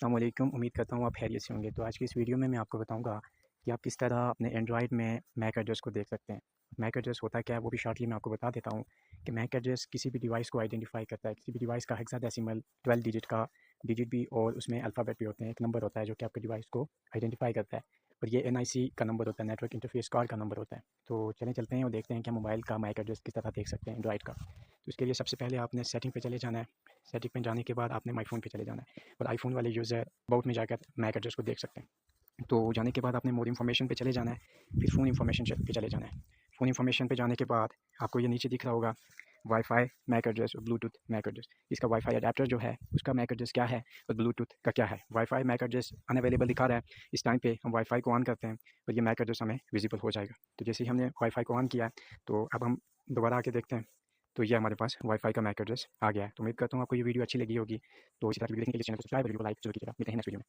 अस्सलाम वालेकुम। उम्मीद करता हूँ आप खैरियत से होंगे। तो आज की इस वीडियो में मैं आपको बताऊँगा कि आप किस तरह अपने एंड्रॉयड में मैक एड्रेस को देख सकते हैं। मैक एड्रेस होता क्या है वो भी शॉर्टली मैं आपको बता देता हूँ कि मैक एड्रेस किसी भी डिवाइस को आइडेंटिफ़ाई करता है। किसी भी डिवाइस का हेक्साडेसिमल 12 डिजिट का डिजिट भी और उसमें अल्फ़ाबेट भी होते हैं। एक नंबर होता है जो कि आपके डिवाइस को आइडेंटिफ़ाई करता है और ये एनआईसी का नंबर होता है, नेटवर्क इंटरफेस कार्ड का नंबर होता है। तो चलें चलते हैं और देखते हैं कि हम मोबाइल का मैक एड्रेस किस तरह देख सकते हैं एंड्रॉयड का। तो इसके लिए सबसे पहले आपने सेटिंग पे चले जाना है। सेटिंग पे जाने के बाद आपने माई फ़ोन पे चले जाना है और आईफ़ोन वाले यूज़र अबाउट में जाकर मैक एड्रेस को देख सकते हैं। तो जाने के बाद आपने मोर इन्फॉर्मेशन पे चले जाना है, फिर फ़ोन इन्फॉर्मेशन पे चले जाना है। फ़ोन इन्फॉर्मेशन पे जाने के बाद आपको ये नीचे दिख रहा होगा वाईफ़ाई मैक एड्रेस और ब्लूटूथ मैक एड्रेस। इसका वाईफ़ाई अडैप्टर जो है उसका मैक एड्रेस क्या है और ब्लूटूथ का क्या है। वाईफ़ाई मैक एड्रेस अनअवेलेबल दिखा रहा है। इस टाइम पे हम वाईफ़ाई को ऑन करते हैं और ये मैक एड्रेस हमें विजिबल हो जाएगा। तो जैसे ही हमने वाईफ़ाई को ऑन किया है तो अब हम दोबारा आके देखते हैं, तो ये हमारे पास वाईफ़ाई का मैक एड्रेस आ गया है। तो उम्मीद करता हूँ आपको ये वीडियो अच्छी लगी होगी। तो इसी तरह की वीडियो देखने के लिए चैनल को सब्सक्राइब और वीडियो को लाइक ज़रूर कीजिएगा। मिलते हैं नेक्स्ट वीडियो में।